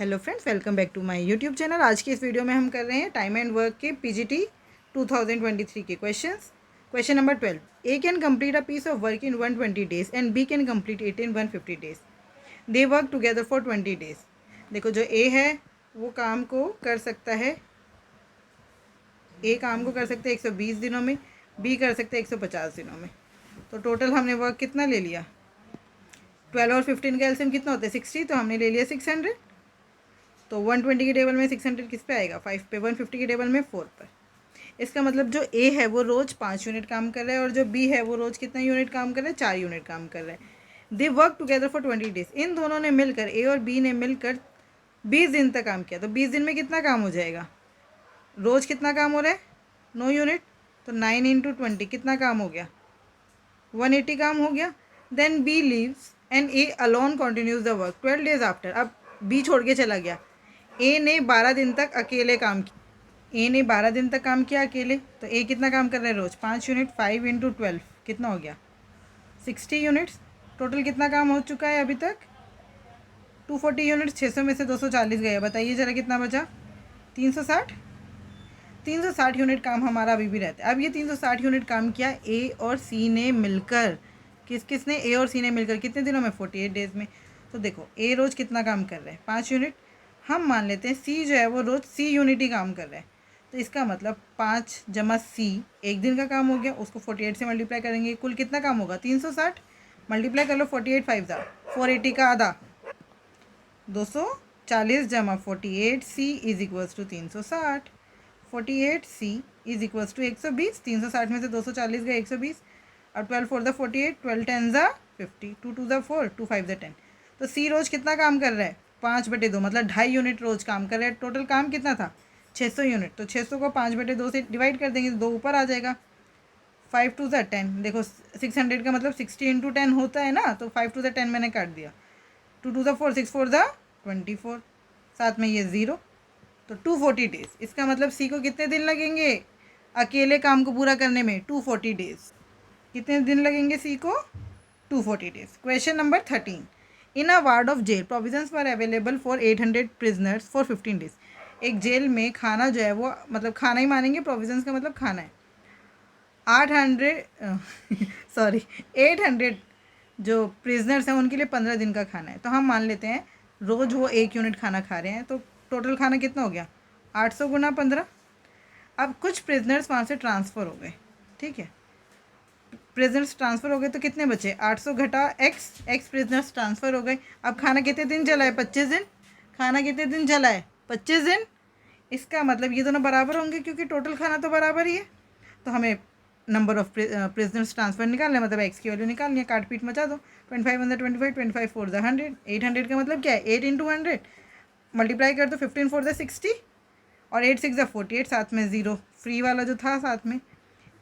Hello friends, welcome back to my YouTube channel. आज की इस वीडियो में हम कर रहे हैं टाइम एंड वर्क के पीजीटी 2023 के questions. Question number 12। A can complete a piece of work in 120 days and B can complete it in 150 days. They work together for 20 days. देखो, जो ए है वो काम को कर सकता है, ए काम को कर सकते हैं 120 दिनों में, बी कर सकते हैं 150 दिनों में। तो टोटल हमने वर्क कितना ले लिया? 12 और 15 का एलसीएम कितना होता है? 60। तो हमने ले लिया 600। तो 120 के टेबल में 600 किस पे आएगा? 5 पे। 150 के टेबल में 4 पर। इसका मतलब जो ए है वो रोज़ 5 यूनिट काम कर रहा है और जो बी है वो रोज़ कितना यूनिट काम कर रहा है? 4 यूनिट काम कर रहा है। They work together for 20 days. इन दोनों ने मिलकर, ए और बी ने मिलकर 20 दिन तक काम किया। तो 20 दिन में कितना काम हो जाएगा? रोज़ कितना काम हो रहा है? 9 यूनिट। तो 9 इंटू 20 कितना काम हो गया? 180 काम हो गया। Then B leaves and A alone continues the work 12 days after. अब बी छोड़ के चला गया। ए ने 12 दिन तक अकेले काम किया। ए ने 12 दिन तक काम किया अकेले। तो ए कितना काम कर रहा है रोज़? 5 यूनिट। 5 इंटू 12 कितना हो गया? 60 यूनिट्स। टोटल कितना काम हो चुका है अभी तक? 240 यूनिट्स। 600 में से 240 गया। बताइए ज़रा कितना बचा? 360। 360 यूनिट काम हमारा अभी भी रहता है। अब ये 360 यूनिट काम किया ए और सी ने मिलकर। किसने? ए और सी ने मिलकर। कितने दिनों में? 48 डेज़ में। तो देखो, ए रोज़ कितना काम कर रहा है? 5 यूनिट। हम मान लेते हैं सी जो है वो रोज़ सी यूनिट ही काम कर रहा है। तो इसका मतलब 5 जमा सी एक दिन का काम हो गया। उसको 48 से मल्टीप्लाई करेंगे, कुल कितना काम होगा? 360। मल्टीप्लाई कर लो 48 5 ज़ा 480 का आधा 240 जमा 48 C is equals to 360। 48 C is equals to 120। 360 में से 240 गए 120 और 12 4 द 48, 12 10 ज़ा 50, 2 2 ज़ा 4, 2 5 ज़ा 10। तो सी रोज़ कितना काम कर रहा है? 5/2 मतलब 2.5 यूनिट रोज़ काम कर रहा है। टोटल काम कितना था? 600 यूनिट। तो 600 को 5/2 से डिवाइड कर देंगे तो 2 ऊपर आ जाएगा। 5 2 ज़ा 10। देखो 600 का मतलब 60 इंटू 10 होता है ना। तो 5 2 ज़ा 10 मैंने काट दिया। 2 2 ज़ा 4, 6 4 ज़ा 24, साथ में ये 0। तो 240 डेज। इसका मतलब सी को कितने दिन लगेंगे अकेले काम को पूरा करने में? 240 डेज। कितने दिन लगेंगे सी को? 240 days. Question number 13। In a ward of jail provisions were available for 800 prisoners for 15 days. एक जेल में खाना जो है वो, मतलब खाना ही मानेंगे, प्रोविजंस का मतलब खाना है। 800 सॉरी 800 जो प्रिजनर्स हैं उनके लिए 15 दिन का खाना है। तो हम मान लेते हैं रोज़ वो 1 यूनिट खाना खा रहे हैं। तो टोटल खाना कितना हो गया? 800 गुना 15। अब कुछ प्रिजनर्स वहाँ से ट्रांसफ़र हो गए, ठीक है। प्रिजनर्स ट्रांसफ़र हो गए तो कितने बचे? 800 घटा एक्स प्रिजनर्स ट्रांसफ़र हो गए। अब खाना कितने दिन चला है? 25 दिन। खाना कितने दिन चला है? 25 दिन। इसका मतलब ये दोनों बराबर होंगे क्योंकि टोटल खाना तो बराबर ही है। तो हमें नंबर ऑफ प्रिजनर्स ट्रांसफ़र निकालना है, मतलब एक्स की वैल्यू निकालनी है। काट पीट मचा दो। 25 1 25, 25 4 100। 800 का मतलब क्या है? 8 इंटू 100 मल्टीप्लाई कर दो। 15 4 60 और 8 6 48, साथ में 0 फ्री वाला जो था साथ में।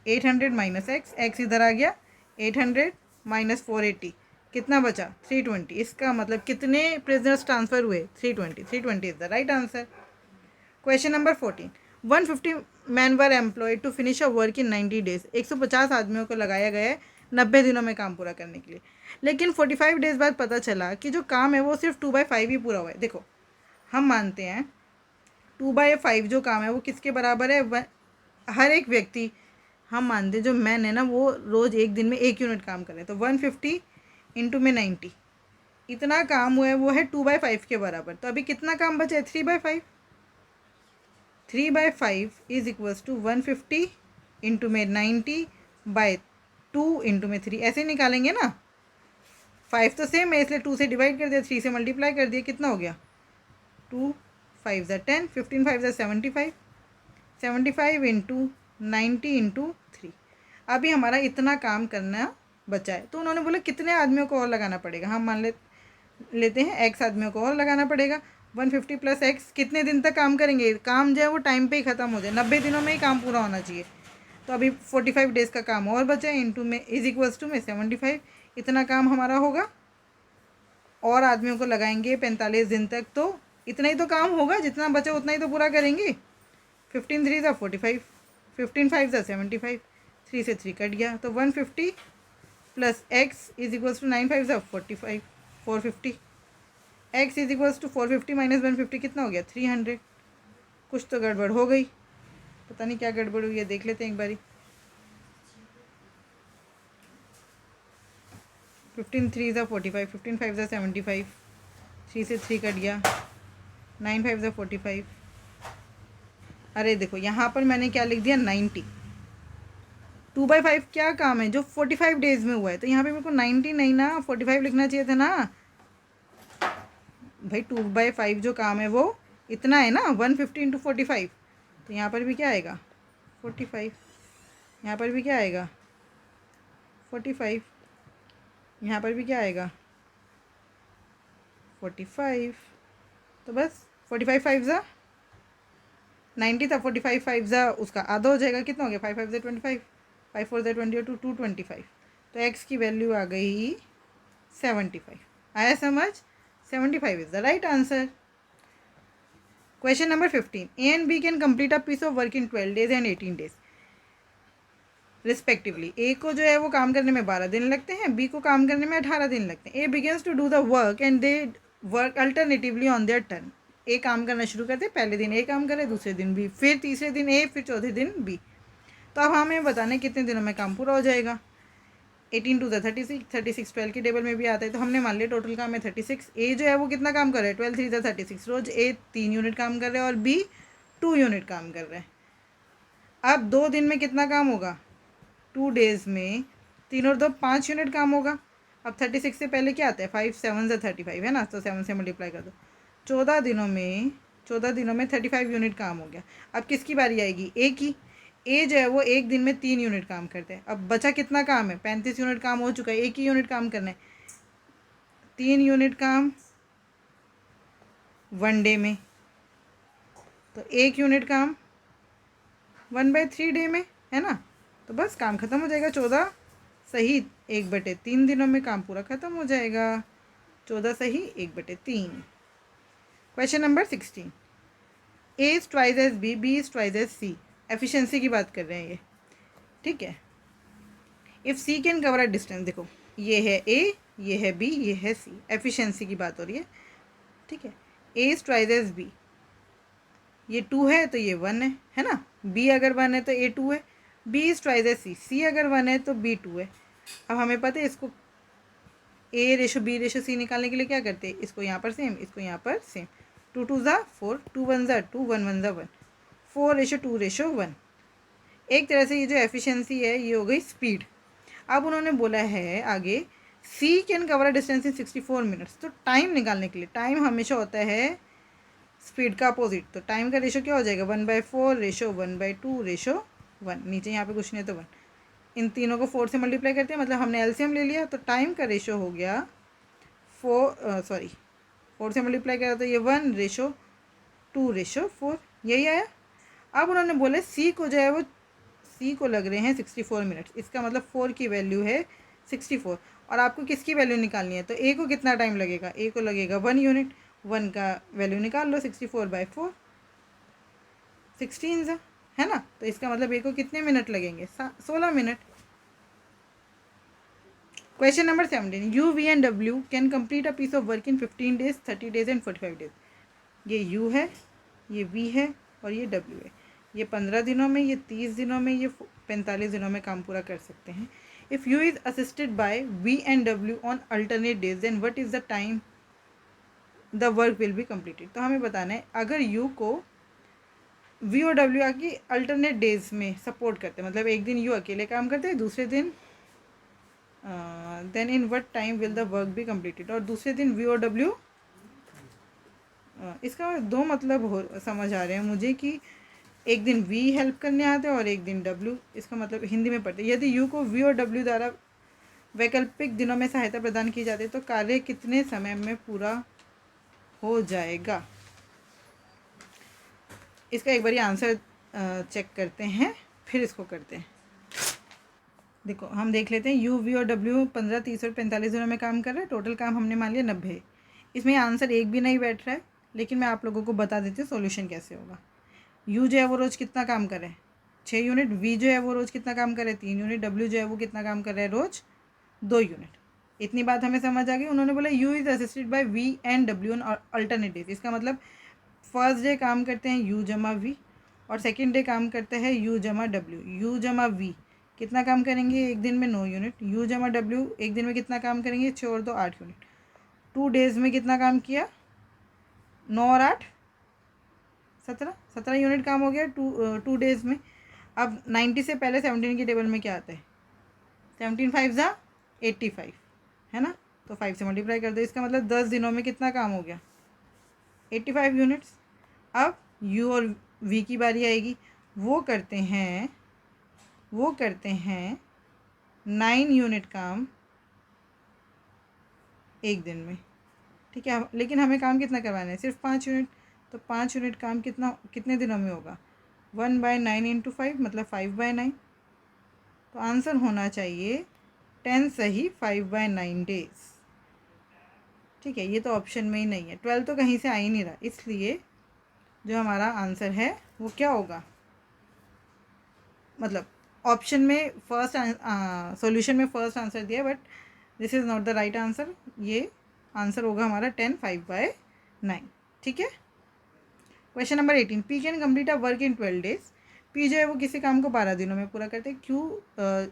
800 माइनस एक्स इधर आ गया। 800 माइनस 480 कितना बचा? 320। इसका मतलब कितने प्रिजनर्स ट्रांसफ़र हुए? 320। 320 is the right answer. Question number 14। 150 man were employed to finish a work in 90 days. 150 आदमियों को लगाया गया है 90 दिनों में काम पूरा करने के लिए। लेकिन 45 डेज बाद पता चला कि जो काम है वो सिर्फ 2/5 ही पूरा हुआ है। देखो, हम मानते हैं 2/5 जो काम है वो किसके बराबर है? हर एक व्यक्ति, हम मानते हैं जो मैन है ना वो रोज़ एक दिन में 1 यूनिट काम कर रहे हैं। तो 150 इंटू में 90 इतना काम हुआ है, वो है 2/5 के बराबर। तो अभी कितना काम बचा है? 3/5। 3/5 इज इक्वल्स टू 150 इंटू में 90/2 इंटू में 3। ऐसे निकालेंगे ना। 5 तो सेम है इसलिए 2 से डिवाइड कर दिया, 3 से मल्टीप्लाई कर दिया। कितना हो गया? 2 5 ज़ा 10, 15 5 ज़ा 75, 75 इंटू 90 इंटू 3। अभी हमारा इतना काम करना बचा है। तो उन्होंने बोला कितने आदमियों को और लगाना पड़ेगा? हम मान लेते हैं एक्स आदमियों को और लगाना पड़ेगा। 150 प्लस एक्स कितने दिन तक काम करेंगे? काम जो है वो टाइम पे ही ख़त्म हो जाए, 90 दिनों में ही काम पूरा होना चाहिए। तो अभी 45 डेज़ का काम और बचा है। इंटू में इज इक्वल्स टू में 75। इतना काम हमारा होगा और आदमियों को लगाएंगे 45 दिन तक। तो इतना ही तो काम होगा, जितना बचा उतना ही तो पूरा करेंगे। 15 3 ज़ा 45, 15 5 ज़ा 75, 3 से 3 कट गया। तो 150 plus x is equals to 9 5 ज़ा 45, 450। x is equals to 450 minus 150 कितना हो गया 300। कुछ तो गड़बड़ हो गई, पता नहीं क्या गड़बड़ हुई है, देख लेते हैं एक बारी। 15 3 ज़ा 45, 15 5 ज़ा 75, 3 से 3 कट गया, 9 5 ज़ा 45। अरे देखो यहाँ पर मैंने क्या लिख दिया 90। 2/5 क्या काम है जो 45 डेज में हुआ है, तो यहाँ पे मेरे को 90 नहीं ना 45 लिखना चाहिए था ना भाई। 2/5 जो काम है वो इतना है ना, 150 इंटू 45। तो यहाँ पर भी क्या आएगा 45, यहाँ पर भी क्या आएगा 45, यहाँ पर भी क्या आएगा 45। तो बस 45 5 ज़ा 90 था, 45 5 ज़ा उसका आधा हो जाएगा, कितना हो गया 5 5 ज़ा 25, 5 4 ज़ा 20 और 2 2 25। तो x की वैल्यू आ गई 75। आया समझ? 75 is the right answer. Question number 15, A and B can complete a piece of work in 12 days and 18 days respectively. A को जो है वो काम करने में 12 दिन लगते हैं, बी को काम करने में 18 दिन लगते हैं। A begins to do the work and they work alternatively on their turn. A काम करना शुरू करते, पहले दिन ए काम करे, दूसरे दिन बी, फिर तीसरे दिन ए, फिर चौथे दिन बी। तो अब हमें बताना है कितने दिनों में काम पूरा हो जाएगा। 18 टू द 36, 36 12 की टेबल में भी आता है, तो हमने मान लिया टोटल काम है 36। ए जो है वो कितना काम कर रहा है 12 3 द 36, रोज ए 3 यूनिट काम कर रहे हैं और बी 2 यूनिट काम कर रहे हैं। अब 2 दिन में कितना काम होगा, 2 डेज में 3 और 2 5 यूनिट काम होगा। अब 36 से पहले क्या आता है 5 7 ज़ा 35 है ना, तो 7 से मल्टीप्लाई कर दो। 14 दिनों में 35 यूनिट काम हो गया। अब किसकी बारी आएगी, ए की। ए जो है वो एक दिन में 3 यूनिट काम करते हैं। अब बचा कितना काम है 35 यूनिट काम हो चुका है, एक ही यूनिट काम करना है। 3 यूनिट काम 1 डे में, तो 1 यूनिट काम 1/3 डे में, है ना। तो बस काम ख़त्म हो जाएगा, 14 सही 1/3 दिनों में काम पूरा ख़त्म हो जाएगा। 14 सही 1/3। Question number 16, A is twice as B, B is twice as C. Efficiency की बात कर रहे हैं ये, ठीक है। If C can cover a distance, देखो ये है ए, ये है बी, ये है सी, एफिशिएंसी की बात हो रही है, ठीक है। A is twice as B, ये 2 है तो ये 1 है ना। बी अगर 1 है तो ए 2 है। बी इज़ ट्वाइस एज सी, सी अगर 1 है तो बी 2 है। अब हमें पता है इसको ए रेशो बी रेशो सी निकालने के लिए क्या करते हैं, इसको यहाँ पर सेम, इसको यहाँ पर सेम। 2 2 ज़ा 4, 2 1 ज़ा 2, 1 1 ज़ा 1, 4:2:1। एक तरह से ये जो एफिशिएंसी है ये हो गई स्पीड। अब उन्होंने बोला है आगे C can cover a distance in 64 minutes. तो टाइम निकालने के लिए, टाइम हमेशा होता है स्पीड का अपोजिट, तो टाइम का रेशो क्या हो जाएगा 1/4 रेशो 1/2 रेशो 1। नीचे यहाँ पे कुछ नहीं है तो 1, इन तीनों को 4 से मल्टीप्लाई करते हैं, मतलब हमने एलसीएम ले लिया। तो टाइम का रेशो हो गया 4 से मल्टीप्लाई करा तो ये 1:2:4, यही आया। अब उन्होंने बोले सी को जो है वो, सी को लग रहे हैं 64 मिनट्स, इसका मतलब 4 की वैल्यू है 64। और आपको किसकी वैल्यू निकालनी है, तो ए को कितना टाइम लगेगा, ए को लगेगा 1 यूनिट। 1 का वैल्यू निकाल लो, 64/4 16 है ना। तो इसका मतलब ए को कितने मिनट लगेंगे 16 minute. Question number 17, U V and W can complete a piece of work in 15 days 30 days and 45 days. ये यू है, ये वी है और ये डब्ल्यू है। ये 15 दिनों में, ये 30 दिनों में, ये 45 दिनों में काम पूरा कर सकते हैं। If U is assisted by V and W on alternate days then what is the time the work will be completed. तो हमें बताना है अगर यू को वी और डब्ल्यू आके अल्टरनेट डेज में सपोर्ट करते हैं, मतलब एक दिन यू अकेले काम करते हैं, दूसरे दिन then in what time will the work be completed, और दूसरे दिन वी और डब्ल्यू, इसका दो मतलब हो समझ आ रहे हैं मुझे कि एक दिन वी हेल्प करने आते हैं और एक दिन डब्ल्यू। इसका मतलब हिंदी में पढ़ते, यदि यू को वी और डब्ल्यू द्वारा वैकल्पिक दिनों में सहायता प्रदान की जाती है तो कार्य कितने समय में पूरा हो जाएगा। इसका एक बार आंसर चेक करते हैं, फिर इसको करते हैं। देखो हम देख लेते हैं, यू वी और डब्ल्यू 15 30 और 45 दिनों में काम कर रहे हैं। टोटल काम हमने मान लिया 90। इसमें आंसर एक भी नहीं बैठ रहा है, लेकिन मैं आप लोगों को बता देती हूँ सॉल्यूशन कैसे होगा। यू जो है वो रोज़ कितना काम करे 6 यूनिट, वी जो है वो रोज़ कितना काम करे 3 यूनिट, डब्ल्यू जो है वो कितना काम कर रहा है रोज़ 2 यूनिट। इतनी बात हमें समझ आ गई। उन्होंने बोला U is assisted by V and W on alternate days. इसका मतलब फर्स्ट डे काम करते हैं यू जमा वी और सेकेंड डे काम करते हैं यू जमा डब्ल्यू। यू जमा वी कितना काम करेंगे एक दिन में 9 यूनिट। यू जमा डब्ल्यू एक दिन में कितना काम करेंगे 6 और 2 8 यूनिट। 2 डेज़ में कितना काम किया 9 और 8 17 यूनिट काम हो गया 2 डेज़ में। अब 90 से पहले 17 की टेबल में क्या आता है 17 5 ज़ा 85 है ना, तो 5 से मल्टीप्लाई कर दो। इसका मतलब 10 दिनों में कितना काम हो गया 85 यूनिट्स। अब यू और वी की बारी आएगी। वो करते हैं 9 यूनिट काम एक दिन में, ठीक है। लेकिन हमें काम कितना करवाना है सिर्फ 5 यूनिट, तो 5 यूनिट काम कितने दिनों में होगा 1/9 इंटू 5 मतलब 5/9। तो आंसर होना चाहिए 10 सही 5/9 डेज, ठीक है। ये तो ऑप्शन में ही नहीं है, 12 तो कहीं से आ ही नहीं रहा, इसलिए जो हमारा आंसर है वो क्या होगा, मतलब ऑप्शन में फर्स्ट सॉल्यूशन में फर्स्ट आंसर दिया but this is not the right answer. ये आंसर होगा हमारा 10 5/9, ठीक है। Question number 18, P can complete a work in 12 days. P जो है वो किसी काम को 12 दिनों में पूरा करते हैं, क्यू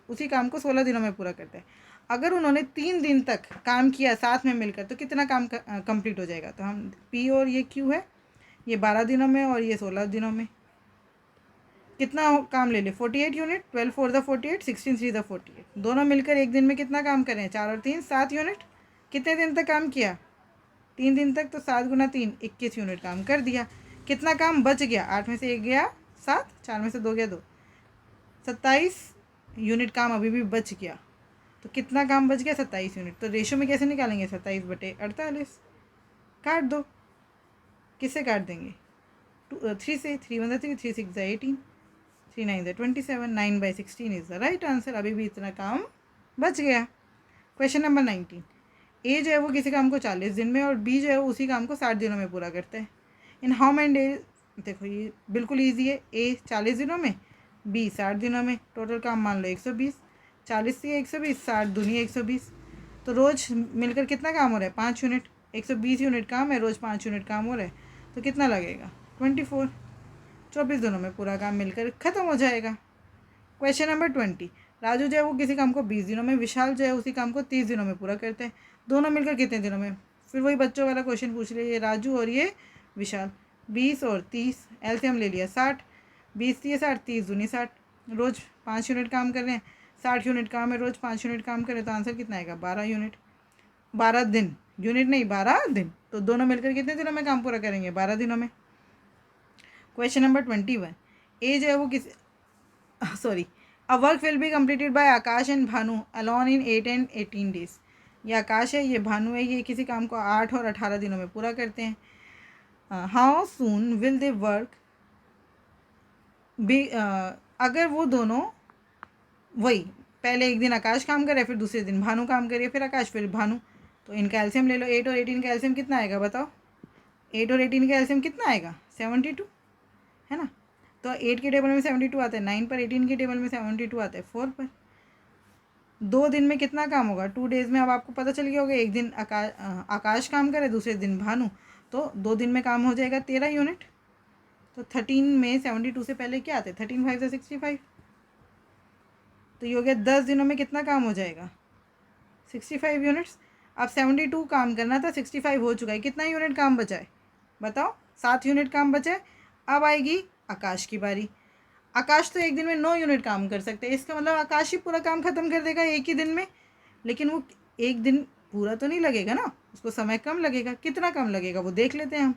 उसी काम को 16 दिनों में पूरा करते हैं। अगर उन्होंने 3 दिन तक काम किया साथ में मिलकर तो कितना काम कंप्लीट हो जाएगा। तो हम पी और ये क्यू है, ये 12 दिनों में और ये 16 दिनों में कितना काम ले ले 48 यूनिट। 12 4 द 48, 16 3 द 48, दोनों मिलकर एक दिन में कितना काम करें 4 और 3 7 यूनिट। कितने दिन तक काम किया 3 दिन तक, तो 7 गुना 3 21 यूनिट काम कर दिया। कितना काम बच गया 8 में से 1 गया 7, 4 में से 2 गया 2, 27 यूनिट काम अभी भी बच गया। तो कितना काम बच गया 27 यूनिट। तो रेशो में कैसे निकालेंगे 27/48, काट दो। किससे काट देंगे 3 से, 3 1 3 3 6 18, 3 9 27, 9/16 इज़ द राइट आंसर। अभी भी इतना काम बच गया। क्वेश्चन नंबर 19, ए जो है वो किसी काम को 40 दिन में और बी जो है वो उसी काम को 60 दिनों में पूरा करता है। इन हाउ मैनी डेज, देखो ये बिल्कुल ईजी है। ए 40 दिनों में, बी 60 दिनों में, टोटल काम मान लो 120। 40 से 120, 60 दूनी 120, तो रोज़ मिलकर कितना काम हो रहा है 5 यूनिट। 120 यूनिट काम है, रोज़ 5 यूनिट काम हो रहा है, तो कितना लगेगा 24। 24 दिनों में पूरा काम मिलकर ख़त्म हो जाएगा। क्वेश्चन नंबर 20, राजू जो है वो किसी काम को 20 दिनों में, विशाल जो है उसी काम को 30 दिनों में पूरा करते हैं। दोनों मिलकर कितने दिनों में। फिर वही बच्चों वाला क्वेश्चन पूछ रहे, ये राजू और ये विशाल। 20 और 30 एलसीएम ले लिया 60, 20 3 60, 30 दूनी 60, रोज़ 5 यूनिट काम कर रहे हैं, 60 यूनिट काम है, रोज़ 5 यूनिट काम करें तो आंसर कितना आएगा 12 यूनिट। 12 दिन, यूनिट नहीं 12 दिन, तो दोनों मिलकर कितने दिनों में काम पूरा करेंगे 12 दिनों में। क्वेश्चन नंबर 21, ए जो है वो किसी sorry, a work will be completed by Akash and Bhanu alone in 8 and 18 days. ये आकाश है, ये भानु है, ये किसी काम को 8 और 18 दिनों में पूरा करते हैं। How soon will the work be, अगर वो दोनों वही पहले एक दिन आकाश काम करे फिर दूसरे दिन भानु काम करे, फिर आकाश फिर भानु, तो इनका एलसीएम ले लो। 8 और 18 का एलसीएम कितना आएगा बताओ। 8 और 18 का एलसीएम कितना आएगा 72, है ना। तो 8 की टेबल में 72 आता है 9 पर, 18 की टेबल में 72 आता है 4 पर। 2 दिन में कितना काम होगा 2 डेज़ में। अब आपको पता चल गया होगा, एक दिन आकाश काम करे दूसरे दिन भानु, तो 2 दिन में काम हो जाएगा 13 यूनिट। तो 13 में 72 से पहले क्या आते हैं 13 5 से 65, तो ये हो गया 10 दिनों में कितना काम हो जाएगा 65 यूनिट्स। अब 72 काम करना था, 65 हो चुका है, कितना यूनिट काम बचा है बताओ 7 यूनिट काम बचा है। अब आएगी आकाश की बारी। आकाश तो एक दिन में 9 यूनिट काम कर सकते हैं, इसका मतलब आकाश ही पूरा काम ख़त्म कर देगा एक ही दिन में। लेकिन वो एक दिन पूरा तो नहीं लगेगा ना, उसको समय कम लगेगा। कितना कम लगेगा वो देख लेते हैं हम।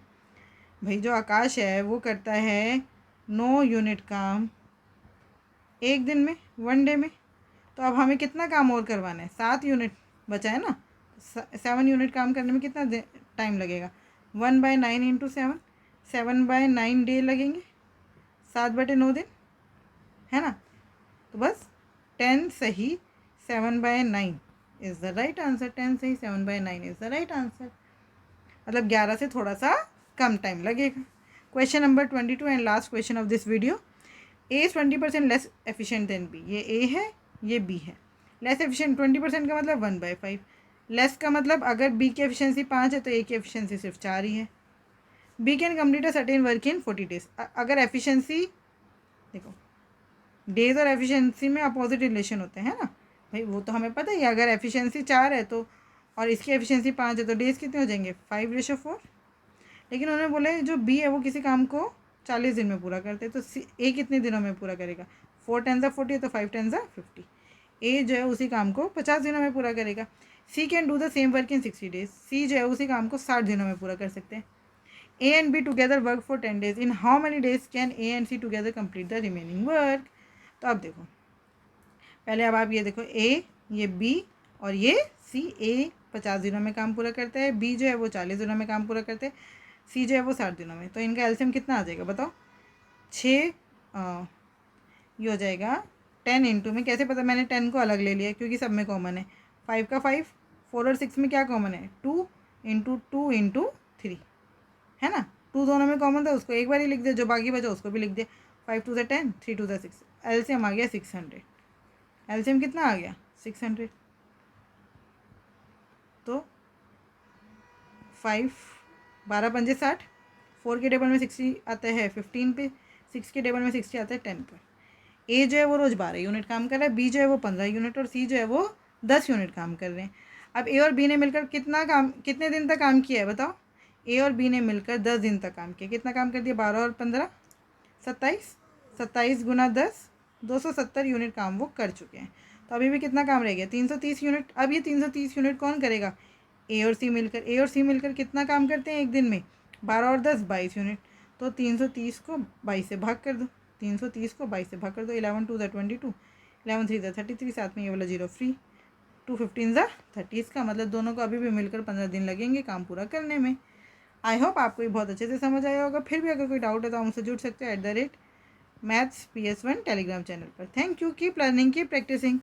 भाई जो आकाश है वो करता है 9 यूनिट काम एक दिन में, 1 डे में। तो अब हमें कितना काम और करवाना है 7 यूनिट बचा है ना, 7 यूनिट काम करने में कितना टाइम लगेगा 1/9 इंटू 7, 7/9 डे लगेंगे, 7/9 दिन, है ना। तो बस 10 सही 7/9 इज़ द राइट आंसर। 10 सही 7/9 इज़ द राइट आंसर, मतलब 11 से थोड़ा सा कम टाइम लगेगा। Question number 22 and last question of this video, A is 20% less efficient than B. ये ए है, ये बी है। लेस एफिशिएंट 20% का मतलब 1/5, लेस का मतलब अगर बी की एफिशिएंसी 5 है तो ए की एफिशिएंसी सिर्फ 4 ही है। B can complete a certain work in 40 days. अगर एफिशिएंसी देखो, डेज और एफिशिएंसी में अपोजिट रिलेशन होते हैं ना भाई, वो तो हमें पता ही है। अगर एफिशिएंसी 4 है तो और इसकी एफिशिएंसी 5 है तो डेज कितने हो जाएंगे 5:4। लेकिन उन्होंने बोला जो बी है वो किसी काम को 40 दिन में पूरा करते हैं, तो ए कितने दिनों में पूरा करेगा, 4 10 40 है तो 5 10 50। ए जो है उसी काम को 50 दिनों में पूरा करेगा। C can do the same work in 60 days. C जो है उसी काम को 60 दिनों में पूरा कर सकते हैं। A and B together work for 10 days. In how many days can A and C together complete the remaining work. तो अब देखो, पहले अब आप ये देखो, ए, ये बी और ये सी। ए 50 दिनों में काम पूरा करता है, बी जो है वो 40 दिनों में काम पूरा करते हैं, सी जो है वो 60 दिनों में। तो इनका एलसीएम कितना आ जाएगा बताओ, 6 ये हो जाएगा 10 इंटू में, कैसे पता, मैंने 10 को अलग ले लिया क्योंकि सब में कॉमन है। 5 का 5, 4 और 6 में क्या कॉमन है, 2 इंटू 2 इंटू 3 है ना। 2 दोनों में कॉमन था, उसको एक बार ही लिख दिया, जो बाकी बचा उसको भी लिख दिया। 5 2 10, 3 2 6। एलसीएम आ गया 600। एलसीएम कितना आ गया 600। तो 5 12 पंजे 60, 4 के टेबल में 60 आता है 15 पे, 6 के टेबल में 60 आता है 10 पर। ए जो है वो रोज़ 12 यूनिट काम कर रहा है, बी जो है वो 15 यूनिट और सी जो है वो 10 यूनिट काम कर रहे हैं। अब ए और बी ने मिलकर कितने दिन तक काम किया है बताओ। ए और बी ने मिलकर 10 दिन तक काम किया। कितना काम कर दिया, 12 और 15 27, 27 गुना 10 270 यूनिट काम वो कर चुके हैं। तो अभी भी कितना काम रह गया, 330 यूनिट। अब ये 330 यूनिट कौन करेगा, ए और सी मिलकर। ए और सी मिलकर कितना काम करते हैं एक दिन में, 12 और 10 22 यूनिट। तो 330 को 22 से भाग कर दो, 330 को 22 से भाग कर दो। 11 2 22, 11 3 33, साथ में ये वाला 0 फ्री, 2 15 30। इसका मतलब दोनों को अभी भी मिलकर 15 दिन लगेंगे काम पूरा करने में। आई होप आपको ये बहुत अच्छे से समझ आया होगा। फिर भी अगर कोई डाउट है तो आप मुझसे जुड़ सकते हैं @maths PS1 टेलीग्राम चैनल पर। Thank you, keep learning, keep practising.